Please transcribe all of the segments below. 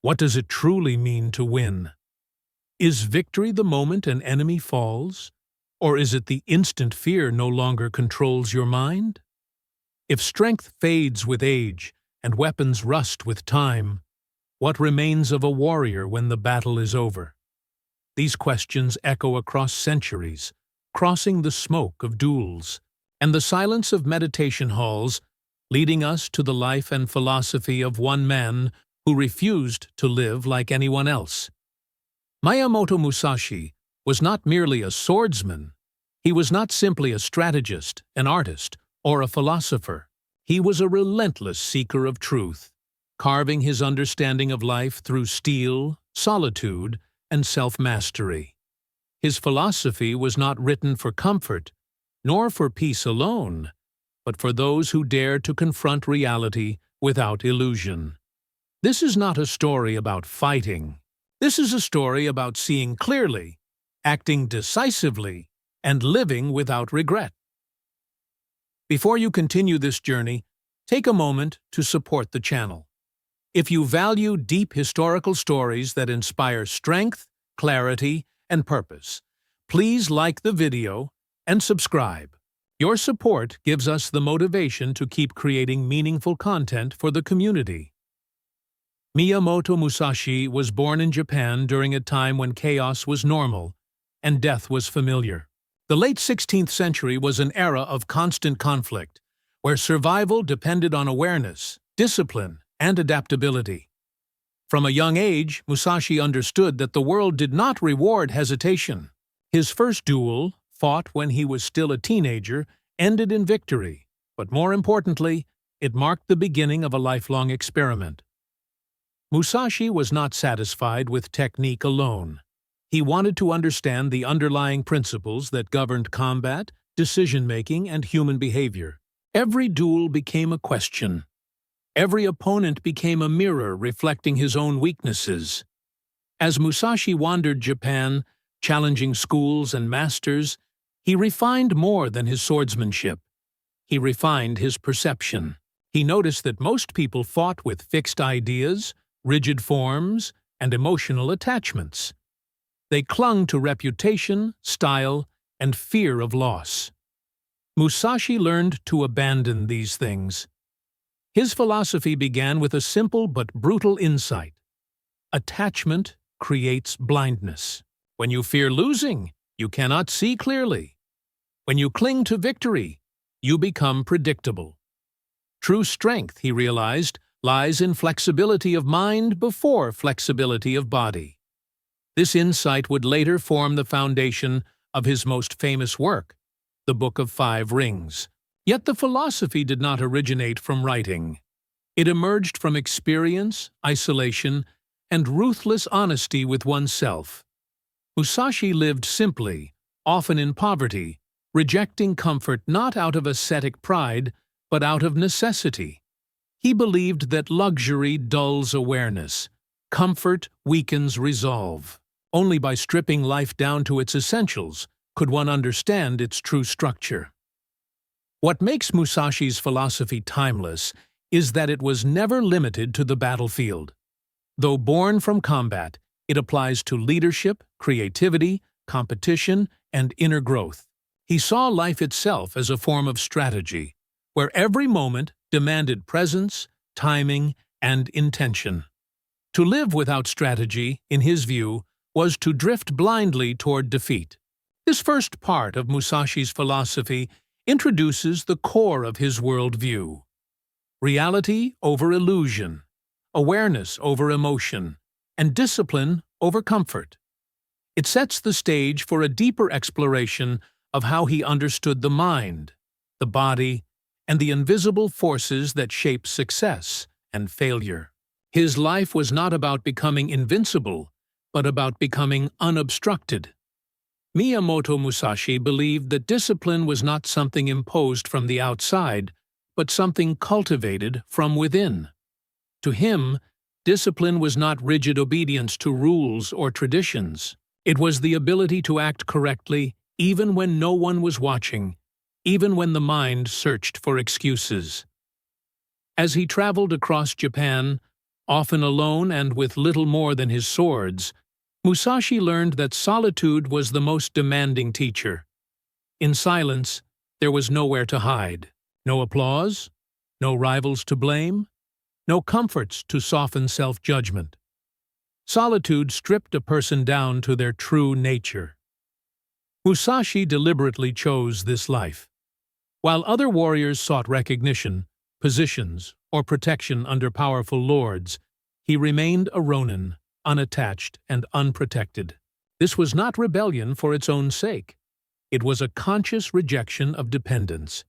What does it truly mean to win? Is victory the moment an enemy falls? Or is it the instant fear no longer controls your mind? If strength fades with age and weapons rust with time, what remains of a warrior when the battle is over? These questions echo across centuries, crossing the smoke of duels and the silence of meditation halls, leading us to the life and philosophy of one man who refused to live like anyone else. Miyamoto Musashi was not merely a swordsman. He was not simply a strategist, an artist, or a philosopher. He was a relentless seeker of truth, carving his understanding of life through steel, solitude, and self-mastery. His philosophy was not written for comfort, nor for peace alone, but for those who dare to confront reality without illusion. This is not a story about fighting. This is a story about seeing clearly, acting decisively, and living without regret. Before you continue this journey, take a moment to support the channel. If you value deep historical stories that inspire strength, clarity, and purpose, please like the video and subscribe. Your support gives us the motivation to keep creating meaningful content for the community. Miyamoto Musashi was born in Japan during a time when chaos was normal and death was familiar. The late 16th century was an era of constant conflict, where survival depended on awareness, discipline, and adaptability. From a young age, Musashi understood that the world did not reward hesitation. His first duel, fought when he was still a teenager, ended in victory, but more importantly, it marked the beginning of a lifelong experiment. Musashi was not satisfied with technique alone. He wanted to understand the underlying principles that governed combat, decision-making, and human behavior. Every duel became a question. Every opponent became a mirror reflecting his own weaknesses. As Musashi wandered Japan, challenging schools and masters, he refined more than his swordsmanship. He refined his perception. He noticed that most people fought with fixed ideas, rigid forms, and emotional attachments. They clung to reputation, style, and fear of loss. Musashi learned to abandon these things. His philosophy began with a simple but brutal insight. Attachment creates blindness. When you fear losing, you cannot see clearly. When you cling to victory, you become predictable. True strength, he realized, lies in flexibility of mind before flexibility of body. This insight would later form the foundation of his most famous work, the Book of Five Rings. Yet the philosophy did not originate from writing. It emerged from experience, isolation, and ruthless honesty with oneself. Musashi lived simply, often in poverty, rejecting comfort not out of ascetic pride, but out of necessity. He believed that luxury dulls awareness, comfort weakens resolve. Only by stripping life down to its essentials could one understand its true structure. What makes Musashi's philosophy timeless is that it was never limited to the battlefield. Though born from combat, it applies to leadership, creativity, competition, and inner growth. He saw life itself as a form of strategy, where every moment demanded presence, timing, and intention. To live without strategy, in his view, was to drift blindly toward defeat. This first part of Musashi's philosophy introduces the core of his worldview: reality over illusion, awareness over emotion, and discipline over comfort. It sets the stage for a deeper exploration of how he understood the mind, the body, and the invisible forces that shape success and failure. His life was not about becoming invincible, but about becoming unobstructed. Miyamoto Musashi believed that discipline was not something imposed from the outside, but something cultivated from within. To him, discipline was not rigid obedience to rules or traditions. It was the ability to act correctly even when no one was watching, even when the mind searched for excuses. As he traveled across Japan, Often alone and with little more than his swords, Musashi learned that solitude was the most demanding teacher. In silence, there was nowhere to hide, no applause, no rivals to blame, no comforts to soften self-judgment. Solitude stripped a person down to their true nature. Musashi deliberately chose this life. While other warriors sought recognition, positions, or protection under powerful lords, he remained a ronin, unattached and unprotected. This was not rebellion for its own sake. It was a conscious rejection of dependence.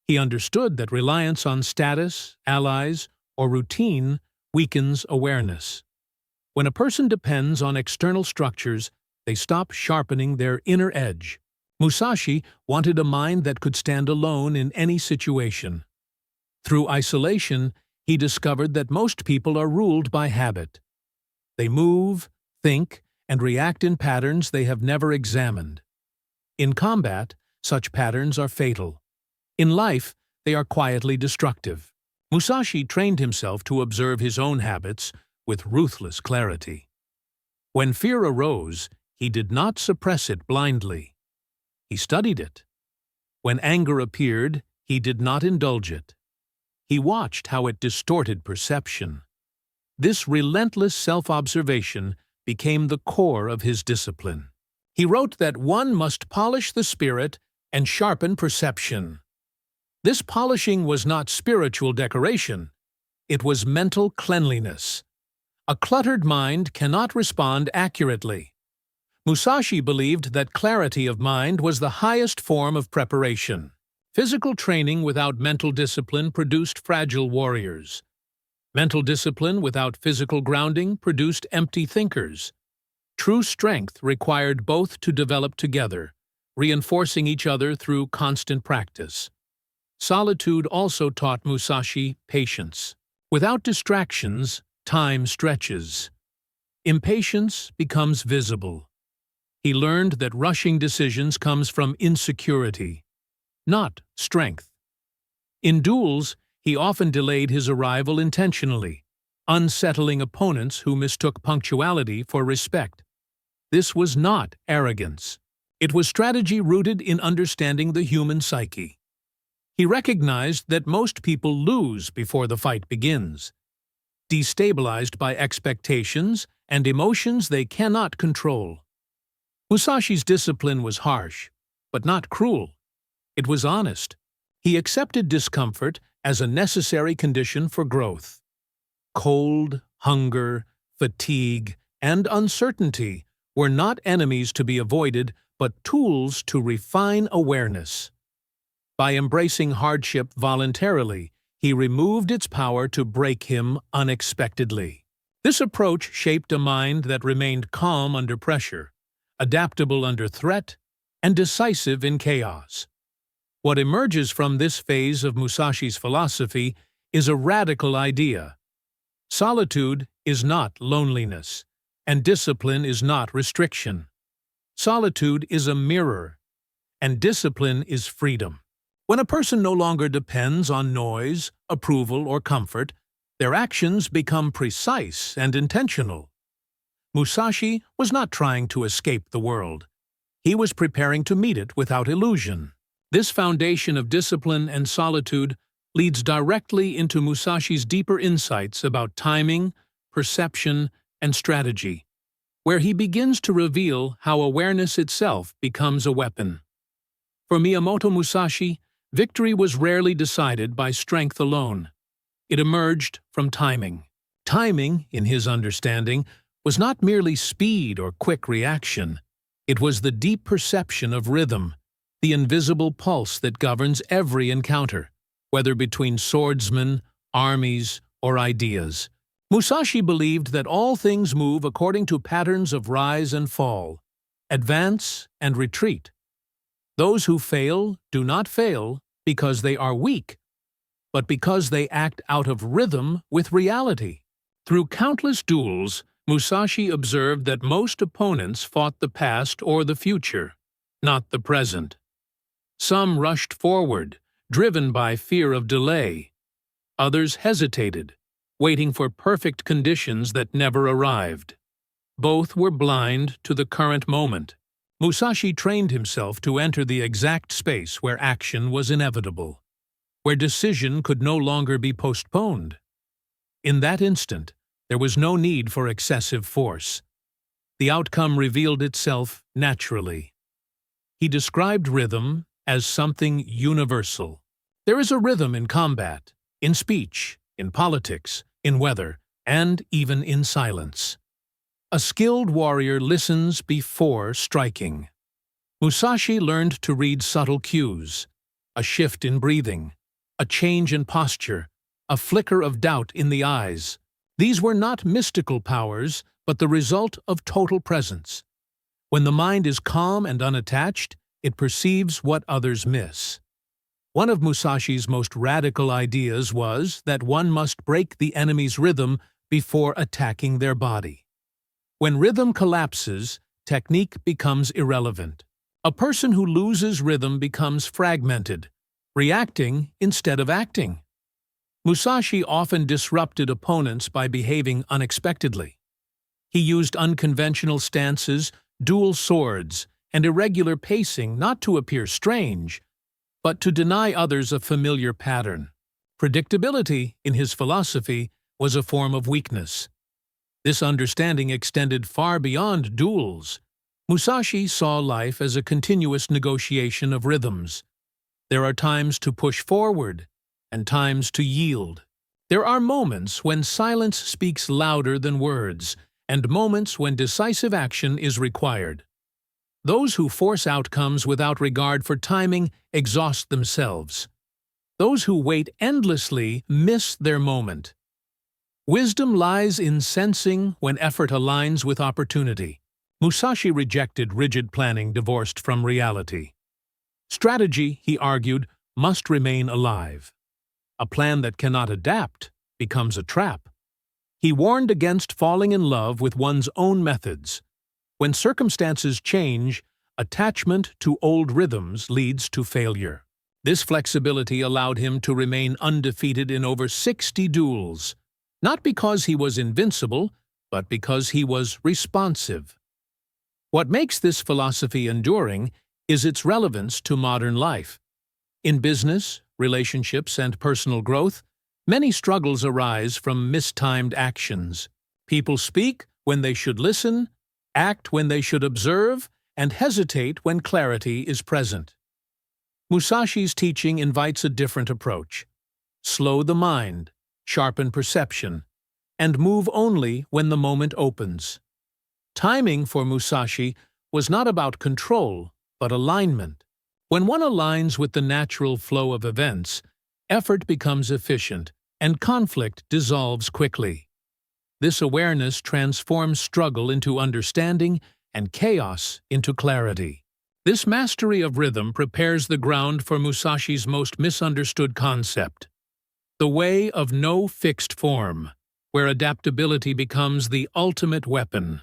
He understood that reliance on status, allies, or routine weakens awareness. When a person depends on external structures, they stop sharpening their inner edge. Musashi wanted a mind that could stand alone in any situation. Through isolation, he discovered that most people are ruled by habit. They move, think, and react in patterns they have never examined. In combat, such patterns are fatal. In life, they are quietly destructive. Musashi trained himself to observe his own habits with ruthless clarity. When fear arose, he did not suppress it blindly. He studied it. When anger appeared, he did not indulge it. He watched how it distorted perception. This relentless self-observation became the core of his discipline. He wrote that one must polish the spirit and sharpen perception. This polishing was not spiritual decoration. It was mental cleanliness. A cluttered mind cannot respond accurately. Musashi believed that clarity of mind was the highest form of preparation. Physical training without mental discipline produced fragile warriors. Mental discipline without physical grounding produced empty thinkers. True strength required both to develop together, reinforcing each other through constant practice. Solitude also taught Musashi patience. Without distractions, time stretches. Impatience becomes visible. He learned that rushing decisions comes from insecurity, not strength. In duels, he often delayed his arrival intentionally, unsettling opponents who mistook punctuality for respect. This was not arrogance. It was strategy rooted in understanding the human psyche. He recognized that most people lose before the fight begins, destabilized by expectations and emotions they cannot control. Musashi's discipline was harsh, but not cruel. It was honest. He accepted discomfort as a necessary condition for growth. Cold, hunger, fatigue, and uncertainty were not enemies to be avoided, but tools to refine awareness. By embracing hardship voluntarily, he removed its power to break him unexpectedly. This approach shaped a mind that remained calm under pressure, adaptable under threat, and decisive in chaos. What emerges from this phase of Musashi's philosophy is a radical idea. Solitude is not loneliness, and discipline is not restriction. Solitude is a mirror, and discipline is freedom. When a person no longer depends on noise, approval, or comfort, their actions become precise and intentional. Musashi was not trying to escape the world. He was preparing to meet it without illusion. This foundation of discipline and solitude leads directly into Musashi's deeper insights about timing, perception, and strategy, where he begins to reveal how awareness itself becomes a weapon. For Miyamoto Musashi, victory was rarely decided by strength alone. It emerged from timing. Timing, in his understanding, was not merely speed or quick reaction. It was the deep perception of rhythm, the invisible pulse that governs every encounter, whether between swordsmen, armies, or ideas. Musashi believed that all things move according to patterns of rise and fall, advance and retreat. Those who fail do not fail because they are weak, but because they act out of rhythm with reality. Through countless duels, Musashi observed that most opponents fought the past or the future, not the present. Some rushed forward, driven by fear of delay. Others hesitated, waiting for perfect conditions that never arrived. Both were blind to the current moment. Musashi trained himself to enter the exact space where action was inevitable, where decision could no longer be postponed. In that instant, there was no need for excessive force. The outcome revealed itself naturally. He described rhythm as something universal. There is a rhythm in combat, in speech, in politics, in weather, and even in silence. A skilled warrior listens before striking. Musashi learned to read subtle cues, a shift in breathing, a change in posture, a flicker of doubt in the eyes. These were not mystical powers, but the result of total presence. When the mind is calm and unattached, it perceives what others miss. One of Musashi's most radical ideas was that one must break the enemy's rhythm before attacking their body. When rhythm collapses, technique becomes irrelevant. A person who loses rhythm becomes fragmented, reacting instead of acting. Musashi often disrupted opponents by behaving unexpectedly. He used unconventional stances, dual swords, and irregular pacing not to appear strange, but to deny others a familiar pattern. Predictability, in his philosophy, was a form of weakness. This understanding extended far beyond duels. Musashi saw life as a continuous negotiation of rhythms. There are times to push forward, and times to yield. There are moments when silence speaks louder than words, and moments when decisive action is required. Those who force outcomes without regard for timing exhaust themselves. Those who wait endlessly miss their moment. Wisdom lies in sensing when effort aligns with opportunity. Musashi rejected rigid planning divorced from reality. Strategy, he argued, must remain alive. A plan that cannot adapt becomes a trap. He warned against falling in love with one's own methods. When circumstances change, attachment to old rhythms leads to failure. This flexibility allowed him to remain undefeated in over 60 duels, not because he was invincible, but because he was responsive. What makes this philosophy enduring is its relevance to modern life. In business, relationships, and personal growth, many struggles arise from mistimed actions. People speak when they should listen, act when they should observe, and hesitate when clarity is present. Musashi's teaching invites a different approach. Slow the mind, sharpen perception, and move only when the moment opens. Timing for Musashi was not about control, but alignment. When one aligns with the natural flow of events, effort becomes efficient, and conflict dissolves quickly. This awareness transforms struggle into understanding and chaos into clarity. This mastery of rhythm prepares the ground for Musashi's most misunderstood concept, the way of no fixed form, where adaptability becomes the ultimate weapon.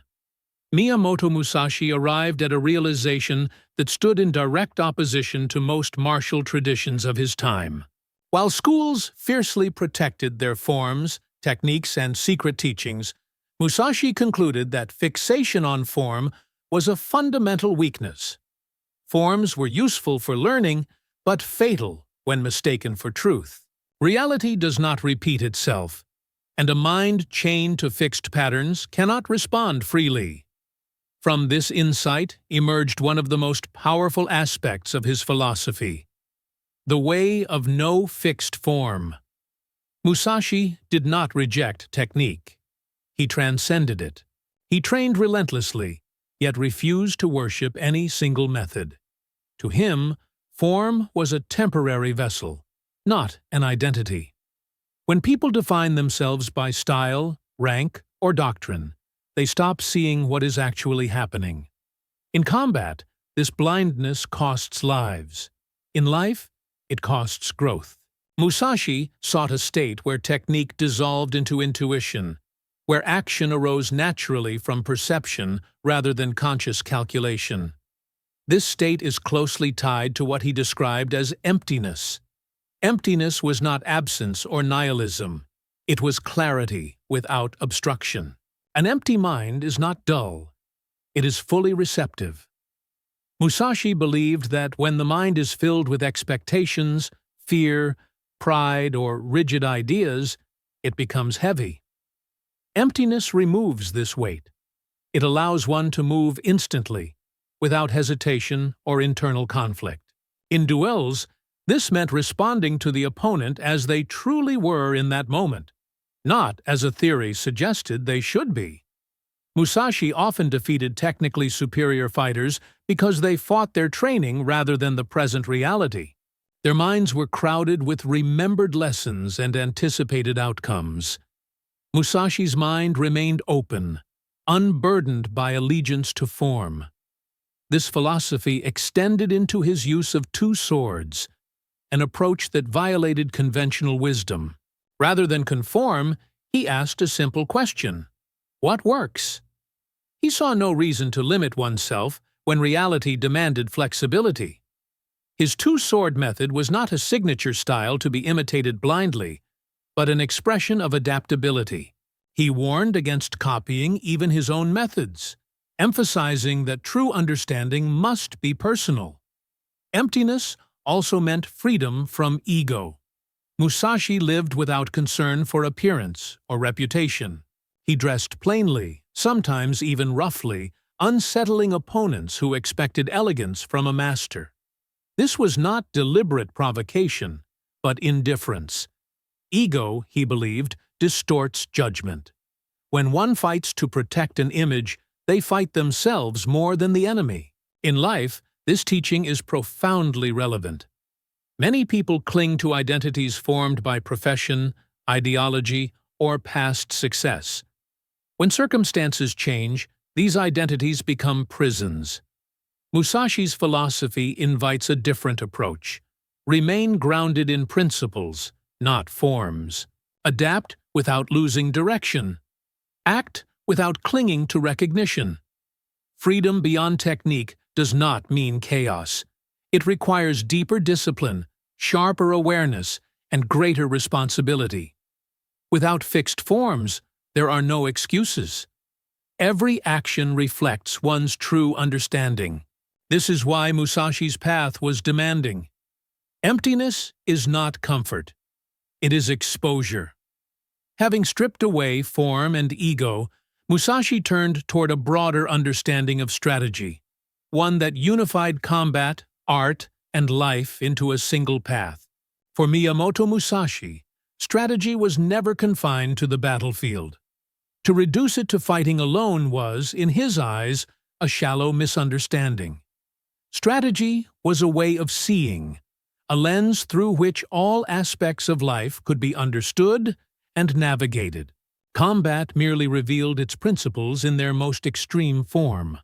Miyamoto Musashi arrived at a realization that stood in direct opposition to most martial traditions of his time. While schools fiercely protected their forms, techniques, and secret teachings, Musashi concluded that fixation on form was a fundamental weakness. Forms were useful for learning, but fatal when mistaken for truth. Reality does not repeat itself, and a mind chained to fixed patterns cannot respond freely. From this insight emerged one of the most powerful aspects of his philosophy: the way of no fixed form. Musashi did not reject technique. He transcended it. He trained relentlessly, yet refused to worship any single method. To him, form was a temporary vessel, not an identity. When people define themselves by style, rank, or doctrine, they stop seeing what is actually happening. In combat, this blindness costs lives. In life, it costs growth. Musashi sought a state where technique dissolved into intuition, where action arose naturally from perception rather than conscious calculation. This state is closely tied to what he described as emptiness. Emptiness was not absence or nihilism. It was clarity without obstruction. An empty mind is not dull. It is fully receptive. Musashi believed that when the mind is filled with expectations, fear, pride, or rigid ideas, it becomes heavy. Emptiness removes this weight. It allows one to move instantly, without hesitation or internal conflict. In duels, this meant responding to the opponent as they truly were in that moment, not as a theory suggested they should be. Musashi often defeated technically superior fighters because they fought their training rather than the present reality. Their minds were crowded with remembered lessons and anticipated outcomes. Musashi's mind remained open, unburdened by allegiance to form. This philosophy extended into his use of two swords, an approach that violated conventional wisdom. Rather than conform, he asked a simple question: what works? He saw no reason to limit oneself when reality demanded flexibility. His two-sword method was not a signature style to be imitated blindly, but an expression of adaptability. He warned against copying even his own methods, emphasizing that true understanding must be personal. Emptiness also meant freedom from ego. Musashi lived without concern for appearance or reputation. He dressed plainly, sometimes even roughly, unsettling opponents who expected elegance from a master. This was not deliberate provocation, but indifference. Ego, he believed, distorts judgment. When one fights to protect an image, they fight themselves more than the enemy. In life, this teaching is profoundly relevant. Many people cling to identities formed by profession, ideology, or past success. When circumstances change, these identities become prisons. Musashi's philosophy invites a different approach. Remain grounded in principles, not forms. Adapt without losing direction. Act without clinging to recognition. Freedom beyond technique does not mean chaos. It requires deeper discipline, sharper awareness, and greater responsibility. Without fixed forms, there are no excuses. Every action reflects one's true understanding. This is why Musashi's path was demanding. Emptiness is not comfort. It is exposure. Having stripped away form and ego, Musashi turned toward a broader understanding of strategy, one that unified combat, art, and life into a single path. For Miyamoto Musashi, strategy was never confined to the battlefield. To reduce it to fighting alone was, in his eyes, a shallow misunderstanding. Strategy was a way of seeing, a lens through which all aspects of life could be understood and navigated. Combat merely revealed its principles in their most extreme form.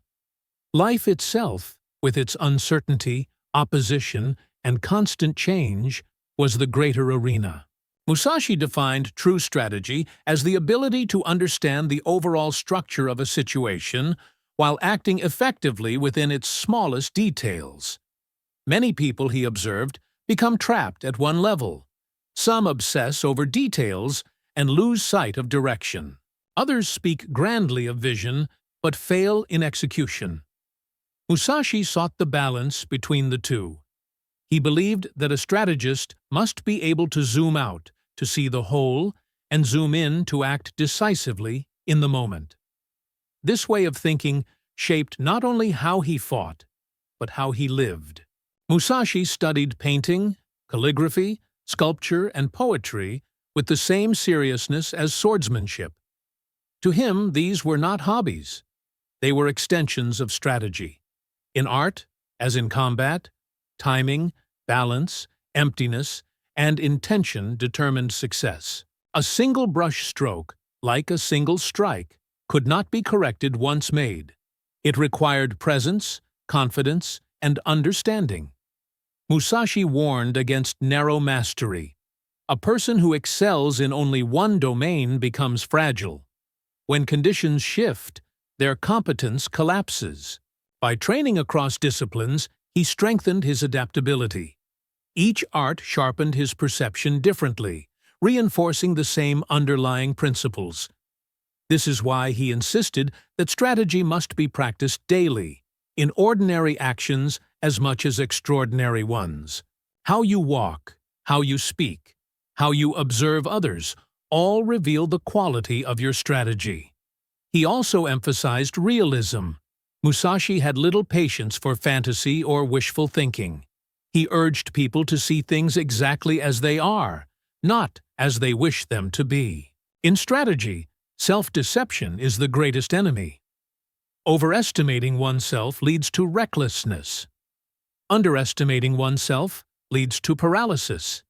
Life itself, with its uncertainty, opposition, and constant change, was the greater arena. Musashi defined true strategy as the ability to understand the overall structure of a situation while acting effectively within its smallest details. Many people, he observed, become trapped at one level. Some obsess over details and lose sight of direction. Others speak grandly of vision, but fail in execution. Musashi sought the balance between the two. He believed that a strategist must be able to zoom out, to see the whole, and zoom in to act decisively in the moment. This way of thinking shaped not only how he fought, but how he lived. Musashi studied painting, calligraphy, sculpture, and poetry with the same seriousness as swordsmanship. To him, these were not hobbies. They were extensions of strategy. In art, as in combat, timing, balance, emptiness, and intention determined success. A single brush stroke, like a single strike, could not be corrected once made. It required presence, confidence, and understanding. Musashi warned against narrow mastery. A person who excels in only one domain becomes fragile. When conditions shift, their competence collapses. By training across disciplines, he strengthened his adaptability. Each art sharpened his perception differently, reinforcing the same underlying principles. This is why he insisted that strategy must be practiced daily, in ordinary actions as much as extraordinary ones. How you walk, how you speak, how you observe others, all reveal the quality of your strategy. He also emphasized realism. Musashi had little patience for fantasy or wishful thinking. He urged people to see things exactly as they are, not as they wish them to be. In strategy, self-deception is the greatest enemy. Overestimating oneself leads to recklessness. Underestimating oneself leads to paralysis.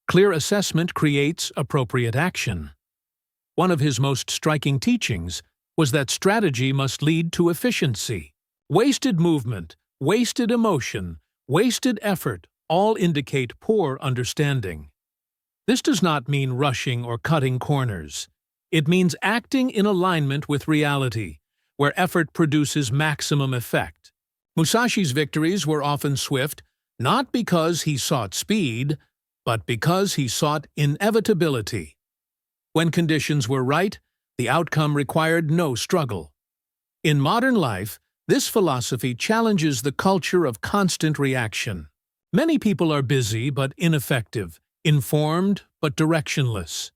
Clear assessment creates appropriate action. One of his most striking teachings was that strategy must lead to efficiency. Wasted movement, wasted emotion, wasted effort all indicate poor understanding. This does not mean rushing or cutting corners. It means acting in alignment with reality, where effort produces maximum effect. Musashi's victories were often swift, not because he sought speed, but because he sought inevitability. When conditions were right, the outcome required no struggle. In modern life, this philosophy challenges the culture of constant reaction. Many people are busy but ineffective, informed but directionless.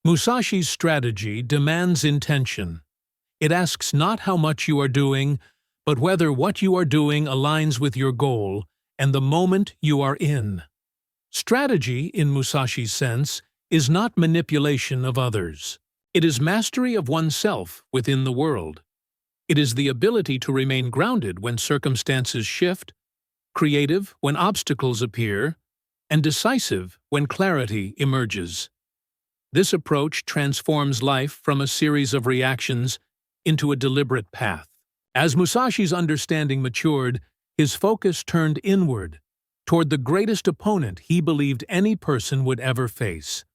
Musashi's strategy demands intention. It asks not how much you are doing, but whether what you are doing aligns with your goal and the moment you are in. Strategy, in Musashi's sense, is not manipulation of others. It is mastery of oneself within the world. It is the ability to remain grounded when circumstances shift, creative when obstacles appear, and decisive when clarity emerges. This approach transforms life from a series of reactions into a deliberate path. As Musashi's understanding matured, his focus turned inward, toward the greatest opponent he believed any person would ever face: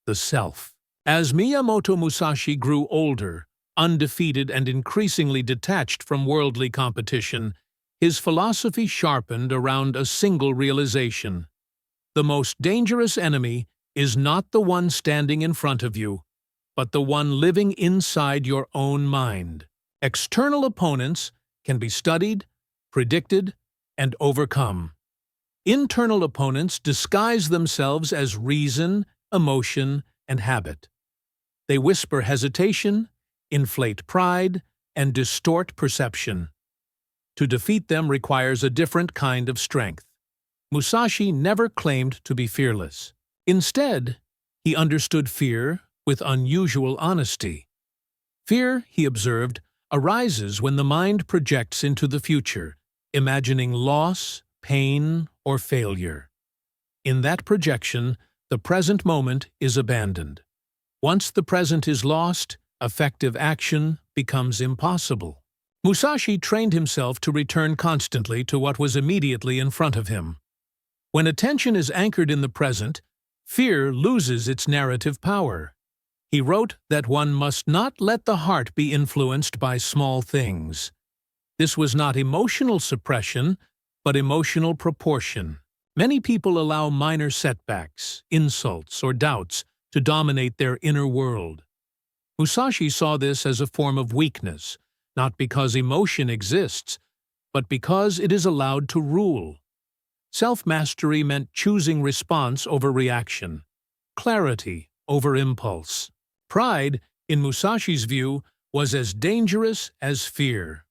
the self. As Miyamoto Musashi grew older, undefeated and increasingly detached from worldly competition, his philosophy sharpened around a single realization: the most dangerous enemy is not the one standing in front of you, but the one living inside your own mind. External opponents can be studied, predicted, and overcome. Internal opponents disguise themselves as reason, emotion, and habit. They whisper hesitation, inflate pride, and distort perception. To defeat them requires a different kind of strength. Musashi never claimed to be fearless. Instead, he understood fear with unusual honesty. Fear, he observed, arises when the mind projects into the future, imagining loss, pain, or failure. In that projection, the present moment is abandoned. Once the present is lost, effective action becomes impossible. Musashi trained himself to return constantly to what was immediately in front of him. When attention is anchored in the present, fear loses its narrative power. He wrote that one must not let the heart be influenced by small things. This was not emotional suppression, but emotional proportion. Many people allow minor setbacks, insults, or doubts to dominate their inner world. Musashi saw this as a form of weakness, not because emotion exists, but because it is allowed to rule. Self-mastery meant choosing response over reaction, clarity over impulse. Pride, in Musashi's view, was as dangerous as fear.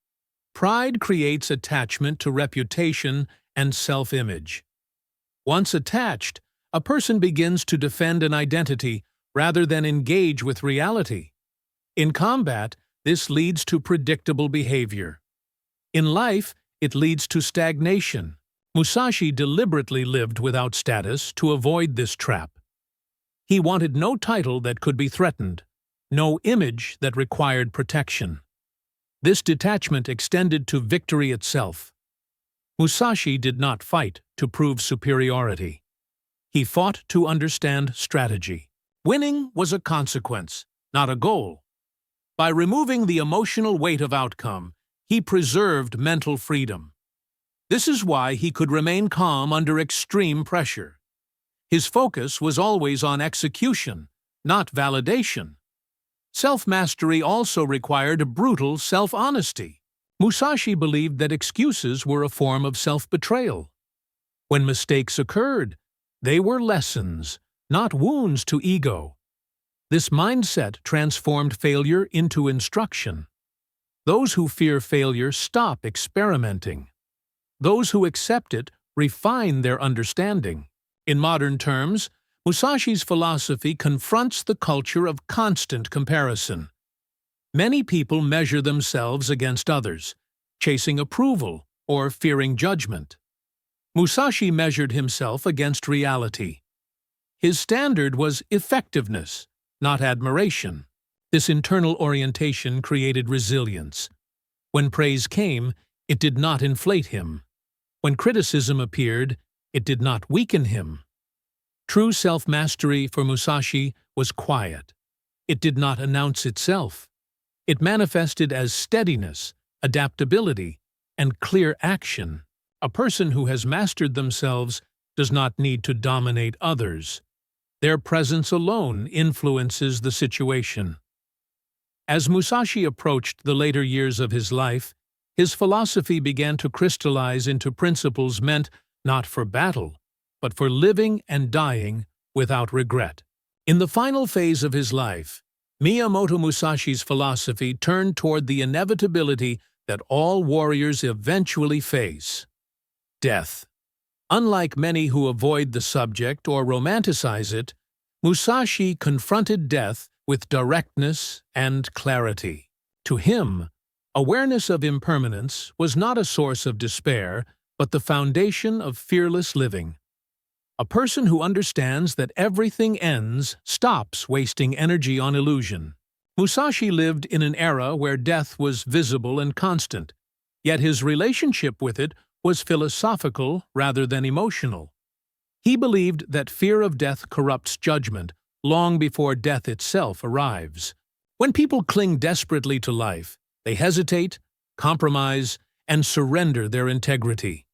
Pride creates attachment to reputation and self-image. Once attached, a person begins to defend an identity rather than engage with reality. In combat, this leads to predictable behavior. In life, it leads to stagnation. Musashi deliberately lived without status to avoid this trap. He wanted no title that could be threatened, no image that required protection. This detachment extended to victory itself. Musashi did not fight to prove superiority. He fought to understand strategy. Winning was a consequence, not a goal. By removing the emotional weight of outcome, he preserved mental freedom. This is why he could remain calm under extreme pressure. His focus was always on execution, not validation. Self-mastery also required brutal self-honesty. Musashi believed that excuses were a form of self-betrayal. When mistakes occurred, they were lessons, not wounds to ego. This mindset transformed failure into instruction. Those who fear failure stop experimenting. Those who accept it refine their understanding. In modern terms, Musashi's philosophy confronts the culture of constant comparison. Many people measure themselves against others, chasing approval or fearing judgment. Musashi measured himself against reality. His standard was effectiveness, not admiration. This internal orientation created resilience. When praise came, it did not inflate him. When criticism appeared, it did not weaken him. True self-mastery for Musashi was quiet. It did not announce itself. It manifested as steadiness, adaptability, and clear action. A person who has mastered themselves does not need to dominate others. Their presence alone influences the situation. As Musashi approached the later years of his life, his philosophy began to crystallize into principles meant not for battle, but for living and dying without regret. In the final phase of his life, Miyamoto Musashi's philosophy turned toward the inevitability that all warriors eventually face: death. Unlike many who avoid the subject or romanticize it, Musashi confronted death with directness and clarity. To him, awareness of impermanence was not a source of despair, but the foundation of fearless living. A person who understands that everything ends stops wasting energy on illusion. Musashi lived in an era where death was visible and constant, yet his relationship with it was philosophical rather than emotional. He believed that fear of death corrupts judgment long before death itself arrives. When people cling desperately to life, they hesitate, compromise, and surrender their integrity.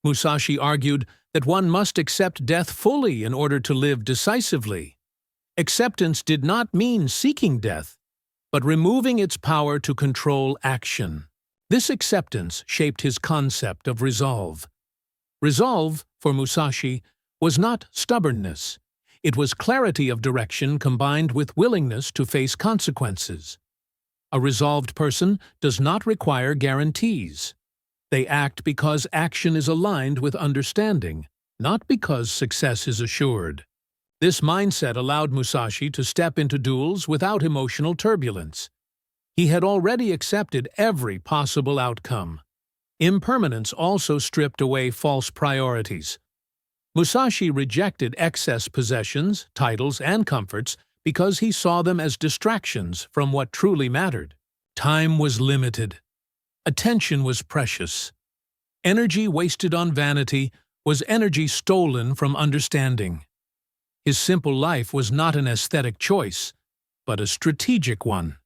Musashi argued that one must accept death fully in order to live decisively. Acceptance did not mean seeking death, but removing its power to control action. This acceptance shaped his concept of resolve. Resolve, for Musashi, was not stubbornness. It was clarity of direction combined with willingness to face consequences. A resolved person does not require guarantees. They act because action is aligned with understanding, not because success is assured. This mindset allowed Musashi to step into duels without emotional turbulence. He had already accepted every possible outcome. Impermanence also stripped away false priorities. Musashi rejected excess possessions, titles, and comforts because he saw them as distractions from what truly mattered. Time was limited. Attention was precious. Energy wasted on vanity was energy stolen from understanding. His simple life was not an aesthetic choice, but a strategic one.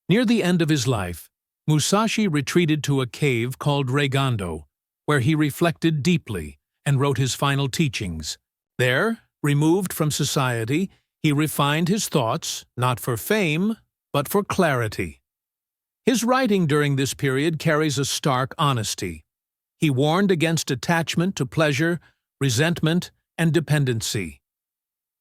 Near the end of his life, Musashi retreated to a cave called Reigando, where he reflected deeply and wrote his final teachings. There, removed from society, he refined his thoughts, not for fame, but for clarity. His writing during this period carries a stark honesty. He warned against attachment to pleasure, resentment, and dependency.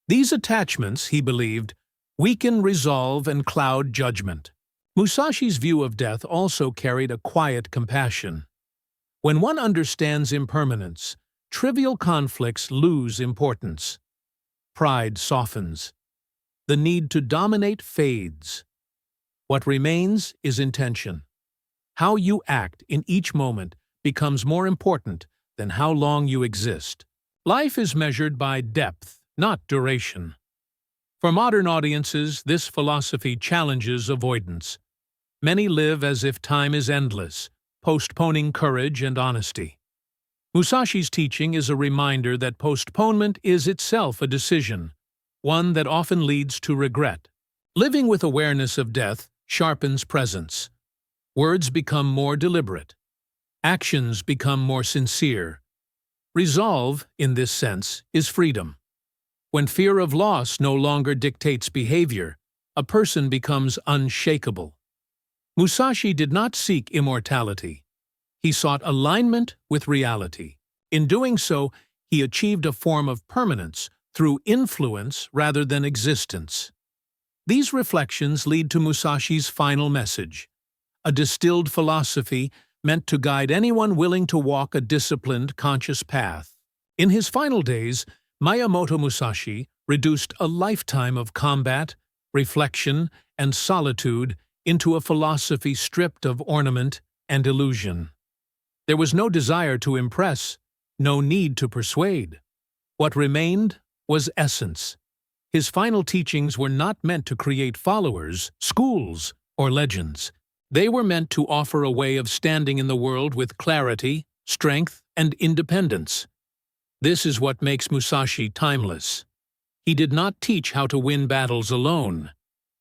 These attachments, he believed, weaken resolve and cloud judgment. Musashi's view of death also carried a quiet compassion. When one understands impermanence, trivial conflicts lose importance. Pride softens. The need to dominate fades. What remains is intention. How you act in each moment becomes more important than how long you exist. Life is measured by depth, not duration. For modern audiences, this philosophy challenges avoidance. Many live as if time is endless, postponing courage and honesty. Musashi's teaching is a reminder that postponement is itself a decision, one that often leads to regret. Living with awareness of death sharpens presence. Words become more deliberate. Actions become more sincere. Resolve, in this sense, is freedom. When fear of loss no longer dictates behavior, a person becomes unshakable. Musashi did not seek immortality. He sought alignment with reality. In doing so, he achieved a form of permanence through influence rather than existence. These reflections lead to Musashi's final message, a distilled philosophy meant to guide anyone willing to walk a disciplined, conscious path. In his final days, Miyamoto Musashi reduced a lifetime of combat, reflection, and solitude into a philosophy stripped of ornament and illusion. There was no desire to impress, no need to persuade. What remained was essence. His final teachings were not meant to create followers, schools, or legends. They were meant to offer a way of standing in the world with clarity, strength, and independence. This is what makes Musashi timeless. He did not teach how to win battles alone.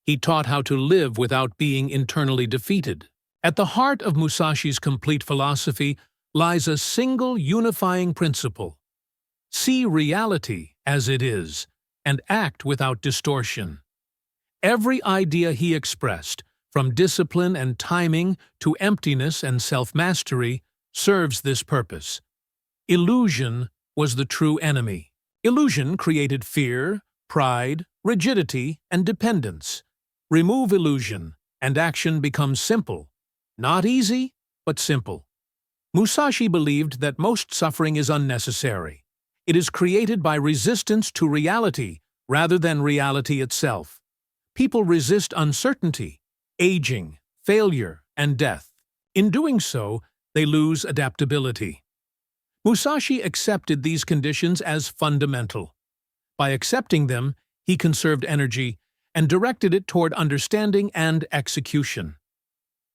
He taught how to live without being internally defeated. At the heart of Musashi's complete philosophy lies a single unifying principle: see reality as it is, and act without distortion. Every idea he expressed, from discipline and timing to emptiness and self-mastery, serves this purpose. Illusion was the true enemy. Illusion created fear, pride, rigidity, and dependence. Remove illusion, and action becomes simple. Not easy, but simple. Musashi believed that most suffering is unnecessary. It is created by resistance to reality rather than reality itself. People resist uncertainty, aging, failure, and death. In doing so, they lose adaptability. Musashi accepted these conditions as fundamental. By accepting them, he conserved energy and directed it toward understanding and execution.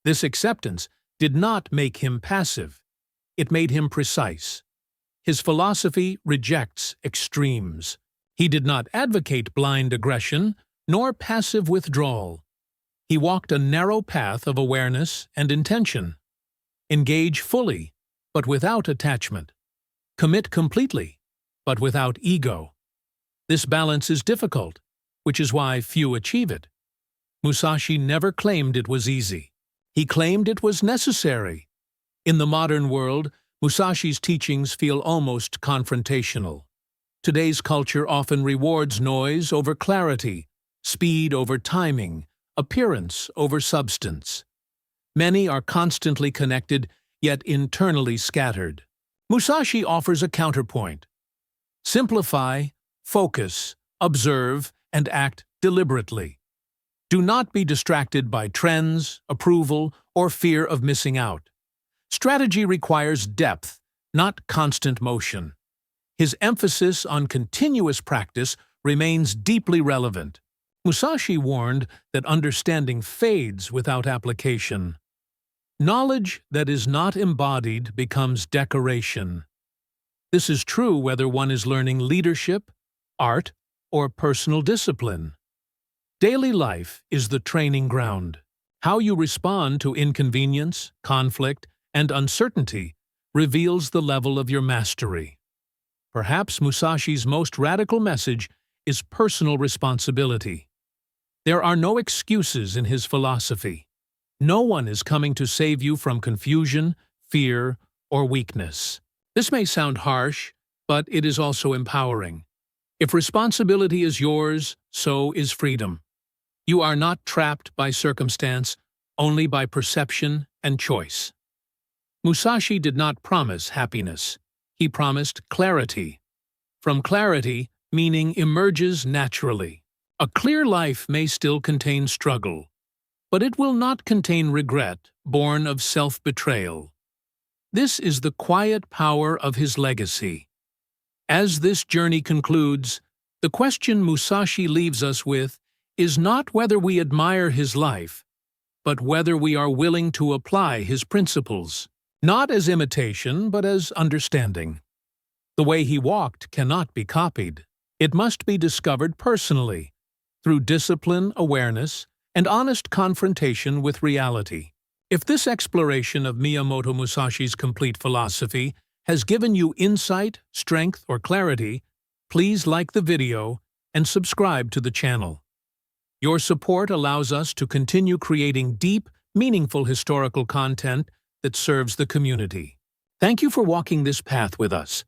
This acceptance did not make him passive. It made him precise. His philosophy rejects extremes. He did not advocate blind aggression nor passive withdrawal. He walked a narrow path of awareness and intention. Engage fully, but without attachment. Commit completely, but without ego. This balance is difficult, which is why few achieve it. Musashi never claimed it was easy. He claimed it was necessary. In the modern world, Musashi's teachings feel almost confrontational. Today's culture often rewards noise over clarity, speed over timing, appearance over substance. Many are constantly connected, yet internally scattered. Musashi offers a counterpoint. Simplify, focus, observe, and act deliberately. Do not be distracted by trends, approval, or fear of missing out. Strategy requires depth, not constant motion. His emphasis on continuous practice remains deeply relevant. Musashi warned that understanding fades without application. Knowledge that is not embodied becomes decoration. This is true whether one is learning leadership, art, or personal discipline. Daily life is the training ground. How you respond to inconvenience, conflict, and uncertainty reveals the level of your mastery. Perhaps Musashi's most radical message is personal responsibility. There are no excuses in his philosophy. No one is coming to save you from confusion, fear, or weakness. This may sound harsh, but it is also empowering. If responsibility is yours, so is freedom. You are not trapped by circumstance, only by perception and choice. Musashi did not promise happiness. He promised clarity. From clarity, meaning emerges naturally. A clear life may still contain struggle, but it will not contain regret born of self-betrayal. This is the quiet power of his legacy. As this journey concludes, the question Musashi leaves us with is not whether we admire his life, but whether we are willing to apply his principles, not as imitation, but as understanding. The way he walked cannot be copied. It must be discovered personally, through discipline, awareness, and honest confrontation with reality. If this exploration of Miyamoto Musashi's complete philosophy has given you insight, strength, or clarity, please like the video and subscribe to the channel. Your support allows us to continue creating deep, meaningful historical content that serves the community. Thank you for walking this path with us.